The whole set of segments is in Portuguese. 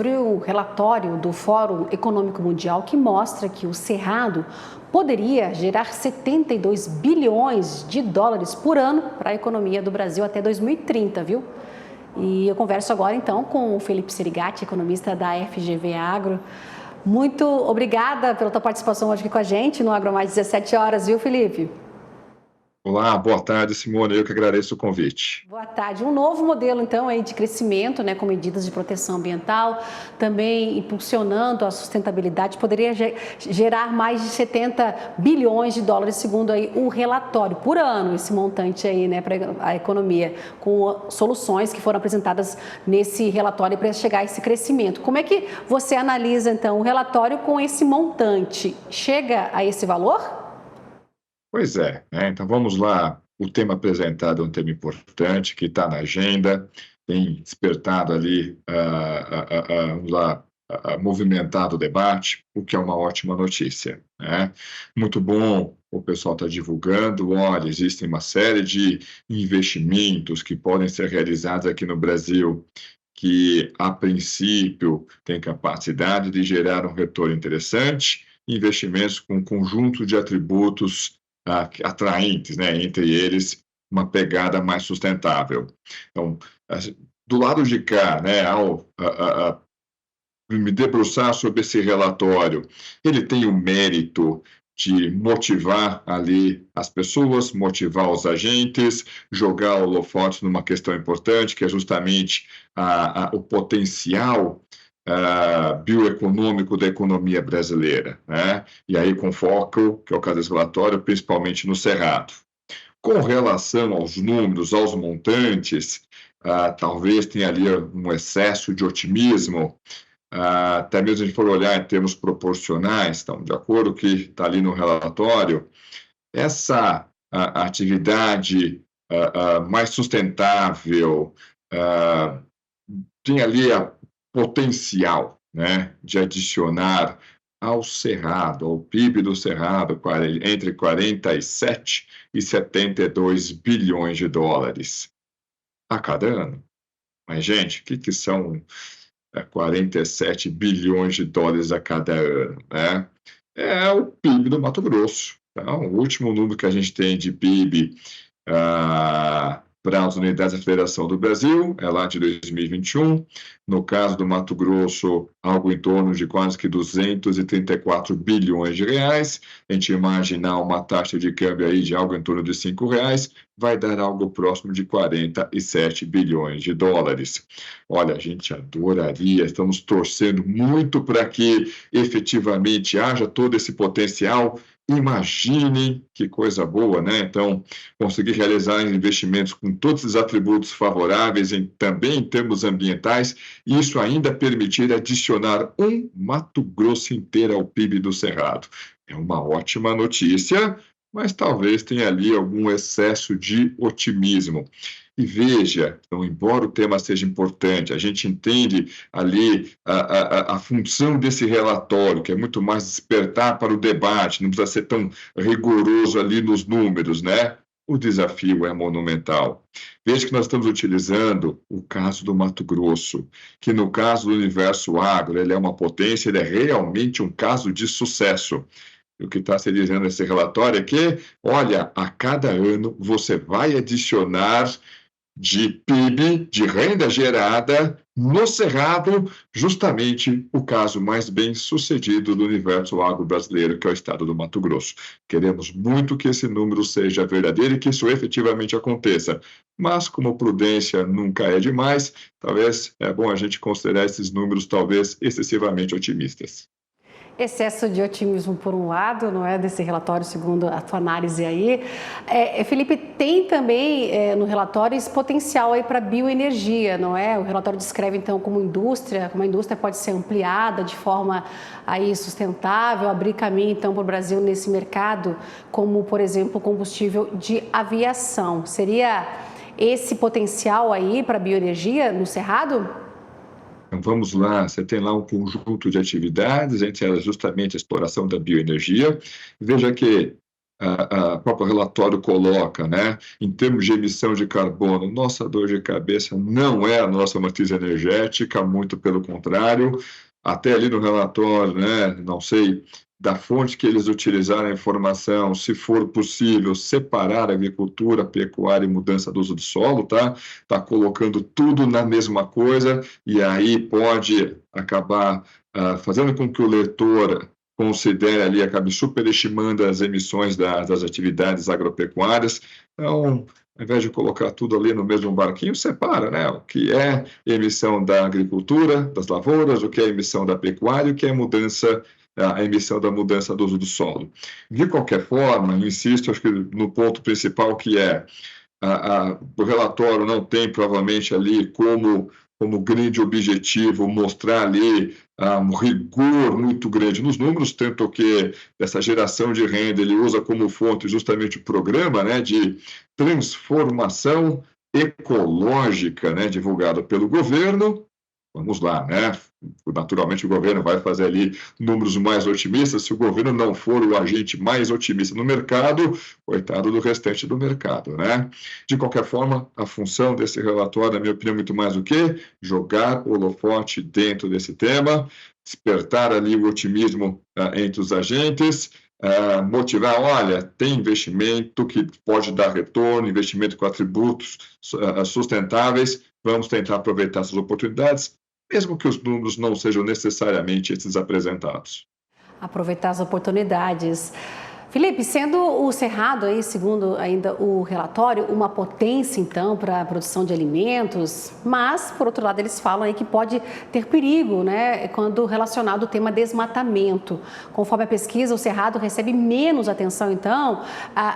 Sobre o relatório do Fórum Econômico Mundial que mostra que o Cerrado poderia gerar 72 bilhões de dólares por ano para a economia do Brasil até 2030, viu? E eu converso agora então com o Felipe Serigati, economista da FGV Agro. Muito obrigada pela tua participação hoje aqui com a gente no Agro Mais 17 horas, viu, Felipe? Olá, boa tarde, Simone. Eu que agradeço o convite. Boa tarde. Um novo modelo, então, aí de crescimento, né, com medidas de proteção ambiental, também impulsionando a sustentabilidade, poderia gerar mais de 70 bilhões de dólares, segundo aí o relatório, por ano, esse montante aí, né, para a economia, com soluções que foram apresentadas nesse relatório para chegar a esse crescimento. Como é que você analisa, então, o relatório com esse montante? Chega a esse valor? Pois é, né? Então vamos lá. O tema apresentado é um tema importante que está na agenda, tem despertado ali, vamos lá, movimentado o debate, o que é uma ótima notícia, né? Muito bom o pessoal está divulgando. Olha, existem uma série de investimentos que podem ser realizados aqui no Brasil, que, a princípio, têm capacidade de gerar um retorno interessante, investimentos com um conjunto de atributos atraentes, né? Entre eles, uma pegada mais sustentável. Então, do lado de cá, né, ao me debruçar sobre esse relatório, ele tem o mérito de motivar ali as pessoas, motivar os agentes, jogar holofotes numa questão importante, que é justamente o potencial bioeconômico da economia brasileira, né? E aí com foco, que é o caso desse relatório, principalmente no Cerrado. Com relação aos números, aos montantes, talvez tenha ali um excesso de otimismo, até mesmo se a gente for olhar em termos proporcionais, então, de acordo com o que está ali no relatório, essa atividade mais sustentável tem ali a potencial, né, de adicionar ao Cerrado, ao PIB do Cerrado, entre 47 e 72 bilhões de dólares a cada ano. Mas, gente, o que são 47 bilhões de dólares a cada ano, né? É o PIB do Mato Grosso. Então, o último número que a gente tem de PIB para as unidades da Federação do Brasil é lá de 2021. No caso do Mato Grosso, algo em torno de quase que 234 bilhões de reais. A gente imaginar uma taxa de câmbio aí de algo em torno de R$ 5, vai dar algo próximo de 47 bilhões de dólares. Olha, a gente adoraria, estamos torcendo muito para que efetivamente haja todo esse potencial. Imaginem que coisa boa, né? Então, conseguir realizar investimentos com todos os atributos favoráveis, também em termos ambientais, e isso ainda permitir adicionar um Mato Grosso inteiro ao PIB do Cerrado. É uma ótima notícia, mas talvez tenha ali algum excesso de otimismo. E veja, então, embora o tema seja importante, a gente entende ali a função desse relatório, que é muito mais despertar para o debate, não precisa ser tão rigoroso ali nos números, né? O desafio é monumental. Veja que nós estamos utilizando o caso do Mato Grosso, que no caso do universo agro, ele é uma potência, ele é realmente um caso de sucesso. O que está se dizendo nesse relatório é que, olha, a cada ano você vai adicionar de PIB, de renda gerada no Cerrado, justamente o caso mais bem sucedido do universo agro brasileiro, que é o estado do Mato Grosso. Queremos muito que esse número seja verdadeiro e que isso efetivamente aconteça. Mas, como prudência nunca é demais, talvez é bom a gente considerar esses números talvez excessivamente otimistas. Excesso de otimismo por um lado, não é, desse relatório, segundo a tua análise aí. Felipe, tem também no relatório esse potencial aí para bioenergia, não é? O relatório descreve então como a indústria pode ser ampliada de forma aí sustentável, abrir caminho então para o Brasil nesse mercado, como por exemplo combustível de aviação. Seria esse potencial aí para bioenergia no Cerrado? Então, vamos lá, você tem lá um conjunto de atividades, entre elas justamente a exploração da bioenergia. Veja que o próprio relatório coloca, né, em termos de emissão de carbono, nossa dor de cabeça não é a nossa matriz energética, muito pelo contrário, até ali no relatório, né, não sei, da fonte que eles utilizaram a informação, se for possível, separar agricultura, pecuária e mudança do uso do solo, tá? Tá colocando tudo na mesma coisa, e aí pode acabar fazendo com que o leitor considere ali, acabe superestimando as emissões das atividades agropecuárias. Então, ao invés de colocar tudo ali no mesmo barquinho, separa, né? O que é emissão da agricultura, das lavouras, o que é emissão da pecuária, o que é a emissão da mudança do uso do solo. De qualquer forma, insisto, acho que no ponto principal que é o relatório não tem provavelmente ali como grande objetivo mostrar ali um rigor muito grande nos números, tanto que essa geração de renda ele usa como fonte justamente o programa, né, de transformação ecológica, né, divulgado pelo governo. Vamos lá, né? Naturalmente o governo vai fazer ali números mais otimistas. Se o governo não for o agente mais otimista no mercado, coitado do restante do mercado, né? De qualquer forma, a função desse relatório, na minha opinião, é muito mais do que jogar o holofote dentro desse tema, despertar ali o otimismo entre os agentes, motivar, olha, tem investimento que pode dar retorno, investimento com atributos sustentáveis, vamos tentar aproveitar essas oportunidades, mesmo que os números não sejam necessariamente esses apresentados. Aproveitar as oportunidades. Felipe, sendo o Cerrado, aí, segundo ainda o relatório, uma potência, então, para a produção de alimentos, mas, por outro lado, eles falam aí que pode ter perigo, né, quando relacionado ao tema desmatamento. Conforme a pesquisa, o Cerrado recebe menos atenção, então,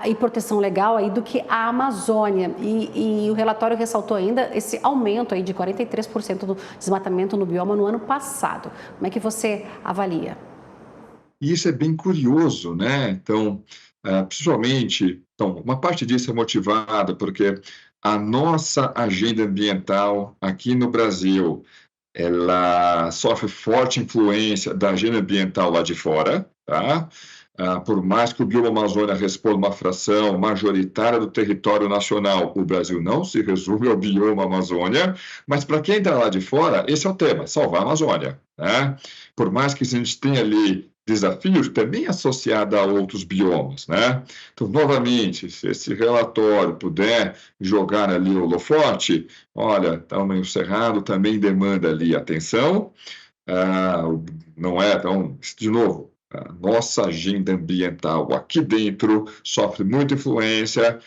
e proteção legal aí do que a Amazônia. E o relatório ressaltou ainda esse aumento aí de 43% do desmatamento no bioma no ano passado. Como é que você avalia? E isso é bem curioso, né? Então, principalmente, uma parte disso é motivada porque a nossa agenda ambiental aqui no Brasil, ela sofre forte influência da agenda ambiental lá de fora, tá? Por mais que o bioma Amazônia responda uma fração majoritária do território nacional, o Brasil não se resume ao bioma Amazônia, mas para quem está lá de fora, esse é o tema, salvar a Amazônia, né? Por mais que a gente tenha ali desafios também associados a outros biomas, né? Então, novamente, se esse relatório puder jogar ali o holofote, olha, tamanho o Cerrado também demanda ali atenção, não é? Então, de novo, a nossa agenda ambiental aqui dentro sofre muita influência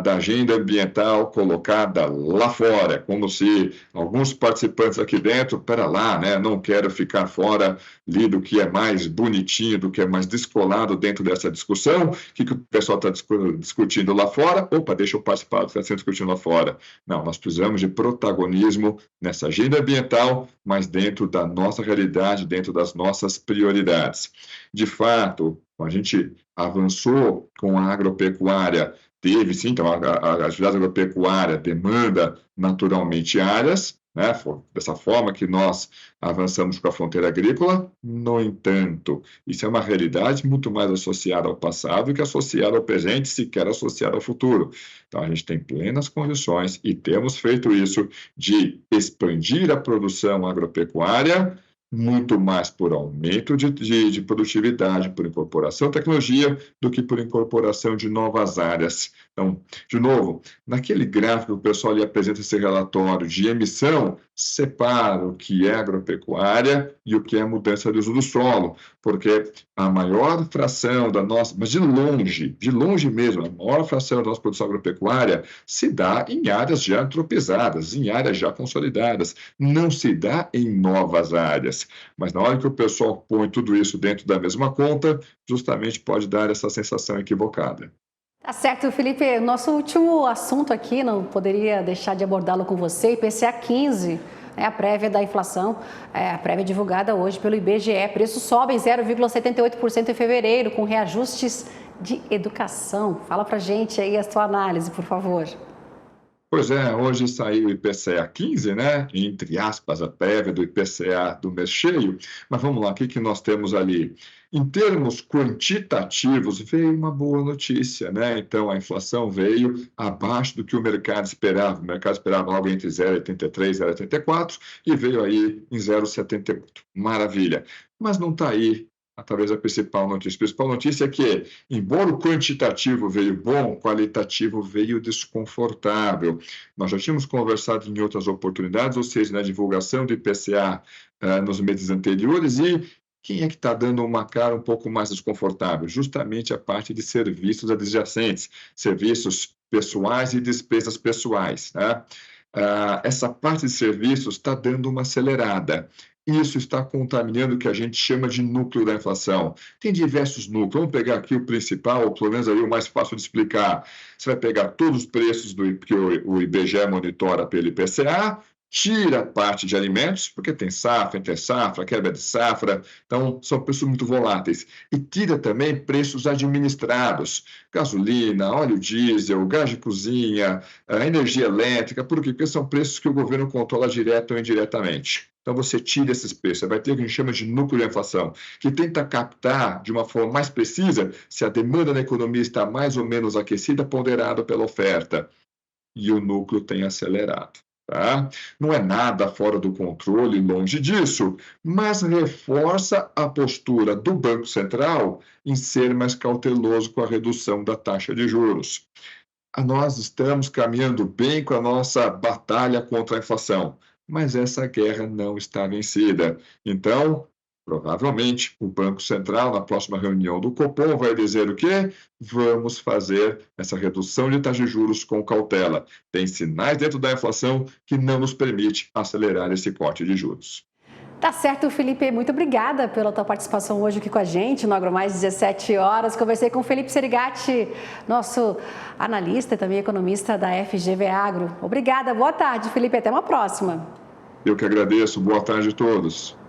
da agenda ambiental colocada lá fora, como se alguns participantes aqui dentro, pera lá, né, não quero ficar fora ali do que é mais bonitinho, do que é mais descolado dentro dessa discussão, o que o pessoal está discutindo lá fora, opa, deixa eu participar do que está sendo discutido lá fora. Não, nós precisamos de protagonismo nessa agenda ambiental, mas dentro da nossa realidade, dentro das nossas prioridades. De fato, a gente avançou com a agropecuária, teve sim, então a atividade agropecuária demanda naturalmente áreas, né? Dessa forma que nós avançamos com a fronteira agrícola. No entanto, isso é uma realidade muito mais associada ao passado que associada ao presente, sequer associada ao futuro. Então, a gente tem plenas condições, e temos feito isso, de expandir a produção agropecuária, muito mais por aumento de produtividade, por incorporação de tecnologia, do que por incorporação de novas áreas. Então, de novo, naquele gráfico que o pessoal ali apresenta esse relatório de emissão, separa o que é agropecuária e o que é mudança de uso do solo, porque a maior fração da nossa, mas de longe mesmo, a maior fração da nossa produção agropecuária se dá em áreas já antropizadas, em áreas já consolidadas, não se dá em novas áreas. Mas na hora que o pessoal põe tudo isso dentro da mesma conta, justamente pode dar essa sensação equivocada. Tá certo, Felipe. Nosso último assunto aqui, não poderia deixar de abordá-lo com você, IPCA 15, é a prévia da inflação, a prévia divulgada hoje pelo IBGE. Preços sobem 0,78% em fevereiro, com reajustes de educação. Fala pra gente aí a sua análise, por favor. Pois é, hoje saiu o IPCA 15, né? Entre aspas, a prévia do IPCA do mês cheio. Mas vamos lá, o que que nós temos ali? Em termos quantitativos, veio uma boa notícia, né? Então, a inflação veio abaixo do que o mercado esperava. O mercado esperava algo entre 0,83 e 0,84 e veio aí em 0,78. Maravilha. Mas não está aí, talvez, a principal notícia. A principal notícia é que, embora o quantitativo veio bom, o qualitativo veio desconfortável. Nós já tínhamos conversado em outras oportunidades, ou seja, na divulgação do IPCA nos meses anteriores, e quem é que está dando uma cara um pouco mais desconfortável? Justamente a parte de serviços adjacentes, serviços pessoais e despesas pessoais, né? Essa parte de serviços está dando uma acelerada. Isso está contaminando o que a gente chama de núcleo da inflação. Tem diversos núcleos. Vamos pegar aqui o principal, ou pelo menos aí o mais fácil de explicar. Você vai pegar todos os preços que o IBGE monitora pelo IPCA, tira a parte de alimentos, porque tem safra, intersafra, quebra de safra, então são preços muito voláteis. E tira também preços administrados, gasolina, óleo diesel, gás de cozinha, energia elétrica, por quê? Porque são preços que o governo controla direto ou indiretamente. Então, você tira esses preços, você vai ter o que a gente chama de núcleo de inflação, que tenta captar de uma forma mais precisa se a demanda na economia está mais ou menos aquecida, ponderada pela oferta. E o núcleo tem acelerado. Tá? Não é nada fora do controle, longe disso, mas reforça a postura do Banco Central em ser mais cauteloso com a redução da taxa de juros. Nós estamos caminhando bem com a nossa batalha contra a inflação, mas essa guerra não está vencida. Então, provavelmente, o Banco Central, na próxima reunião do Copom, vai dizer o quê? Vamos fazer essa redução de taxa de juros com cautela. Tem sinais dentro da inflação que não nos permite acelerar esse corte de juros. Tá certo, Felipe. Muito obrigada pela tua participação hoje aqui com a gente no AgroMais 17 horas. Conversei com o Felipe Serigati, nosso analista e também economista da FGV Agro. Obrigada. Boa tarde, Felipe. Até uma próxima. Eu que agradeço. Boa tarde a todos.